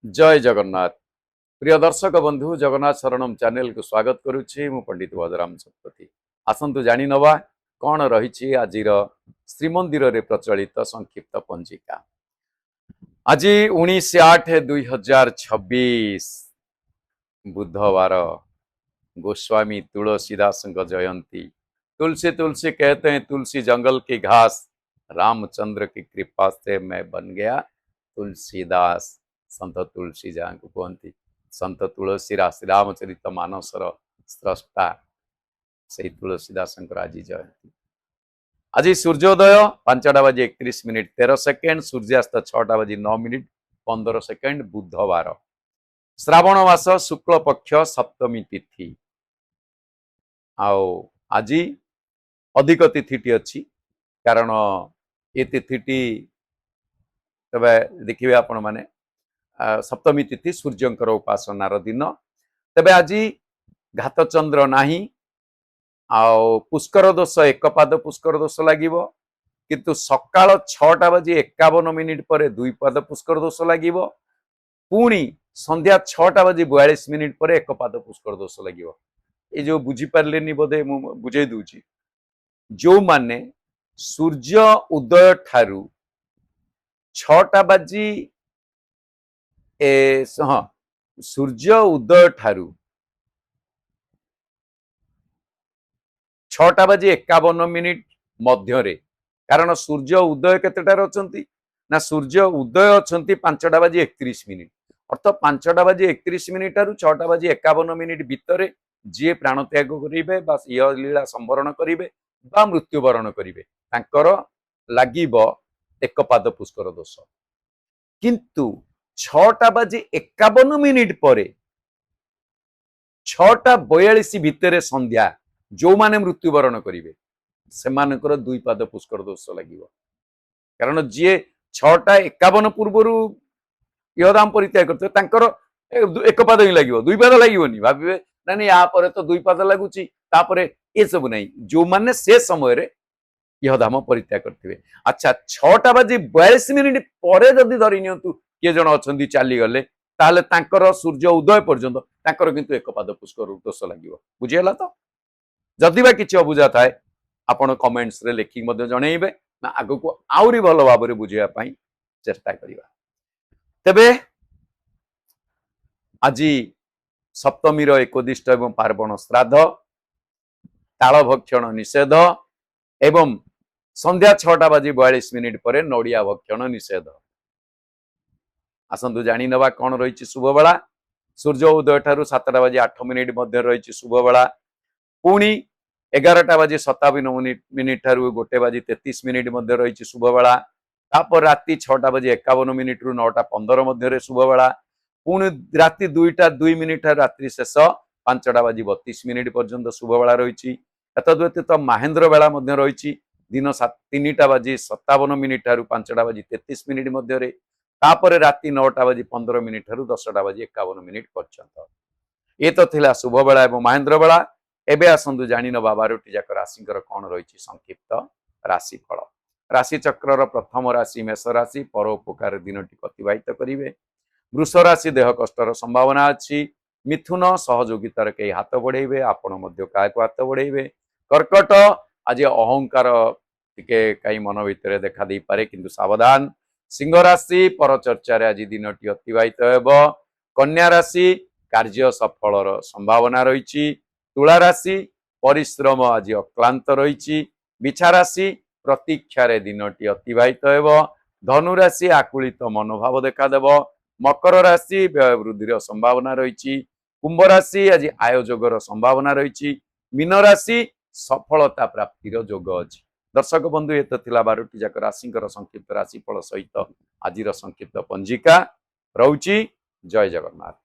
जय जगन्नाथ। प्रिय दर्शक बंधु जगन्नाथ शरणम चैनल को स्वागत करुछि मु पंडित भजराम शतपथी। आसंतु जानि नवा कौन रही आज श्रीमंदिर रे प्रचलित संक्षिप्त पंजिका। आज 19/8/2026 बुधवार गोस्वामी तुलसीदास जयंती। तुलसी तुलसी कहते हैं तुलसी जंगल की घास, रामचंद्र की कृपा से मैं बन गया तुलसीदास। संत तुलसी जहाँ को कहती संत तुलसी रामचरित मानसर स्रष्टा से तुलसीदास आज जयंती। आज सूर्योदय 5:31 13 सेकेंड, सूर्यास्त 6:09 15 सेकेंड, बुधवार, श्रावण मास शुक्ल पक्ष सप्तमी तिथि। आज अधिक तिथिटी अच्छी कारण ये तिथिटी तबे देखिए आपण माने सप्तमी तिथि सूर्यंकर उपासनार दिन। तेबे आज घातचंद्र नाही, पुष्कर दोष एक पाद पुष्कर दोष लागिवो, किंतु सकाळ 6:51 पर 2 पाद पुष्कर दोष लागिवो, पुणी संध्या 6:42 पर 1 पाद पुष्कर दोष लागिवो। ये जो बुझी पारलेनी बोधे मु बुझे दूची, जो माने सूर्य उदय ठारू 6:00 सूर्य उदय ठारू 6:51 मध्य, कारण सूर्य उदय केतेटार अछंती ना सूर्य उदय अछंती 5:31, अर्थ 5:31 ठारू 6:51 भितर जी प्राण त्याग करिवे बा लीला संवरण करिवे बा मृत्युवरण करिवे तांकर लागिब 1 पाद पुष्कर दोष। किंतु 6:51 पर 6:42 भितर संध्या जो माने मृत्युवरण करिवे से मानकर 2 पाद पुष्कर दोष लागिवो, कारण जी 6:51 पूर्व यदाम परित्याग करते तांकर 1 पाद ही लागिवो, 2 पाद लागिवोनी। भाबिबे ना या पर तो 2 पाद लागुची, तापरे ए सब नहीं, जो माने से समय रे यहधाम परित्याग करथिबे। अच्छा 6:42 पर जदि धरि नियंतु किए जण अछंती चाली गले, ताले तांकर सूर्य उदय पर्यंत तांकर किंतु 1 पाद पुष्कर दोष लागिवो। बुझियला तो? जदि बा किछि अबुझा थाए आपण कमेंट्स रे लेखि मध्ये जणैबे ना, आगो को आउरी भलो भाबरे बुझिया पई चेष्टा करिबा। तबे आजी सप्तमी रो एकोदिष्ट एवं पार्वण श्राद्ध, ताल भक्षण निषेध एवं संध्या 6:42 पर नड़िया भक्षण निषेध। आसंतु जानी नवा कौन रही शुभ बेला। सूर्य उदय ठारू 7:08 मध्य रही शुभ बेला, पुणी 11:57 ठारू 1:33 मध्य रही शुभ बेला, तापर राति 6:51 रु 9:15 मध्य शुभ बेला, पुणी राति 2:02 ठारू रात्रि शेष 5:32 पर्यंत शुभ बेला रही। एतद्व्यतीत महेंद्र बेला मध्य रही दिन 3:57 ठारू 5:33 मध्य, तापर राति 9:15 ठारू 10:51 पर्यंत। ये तो थिला शुभ बेला एवं महेंद्र बेला। एबे आसंतु जानि नबा 12टी जाक राशिंकर कौन रही संक्षिप्त राशिफल। राशि चक्रर प्रथम राशि मेष राशि, परोपकार दिनटी अतिबाहित करिवे। वृष राशि देह कष्टर संभावना अच्छी। मिथुन सहयोगितार कई हाथ बढ़ेबे, आपण मध्य कायको हाथ बढ़ेबे। कर्कट आज अहंकार टिके कई मन भितर देखा दे पारे, किंतु सावधान। सिंह राशि परचर्चा आज दिनटी अतिबाहित हेबो। कन्या राशि कार्य सफलर संभावना रही। तुला राशि परिश्रम आज अक्लांत रही। बिछा राशि प्रतीक्षार दिनटी अतिबाहित हेबो। धनु राशि आकुलित मनोभाव देखा देबो। मकर राशि व्यय वृद्धिर संभावना रही। कुंभ राशि आज आयोजगर संभावना रही। मीन राशि सफलता प्राप्तिर जोग अछि। दर्शक बंधु ये तो थिला 12टी जाक राशिंकर संक्षिप्त राशिफल सहित आज संक्षिप्त पंजिका। रहुची। जय जगन्नाथ।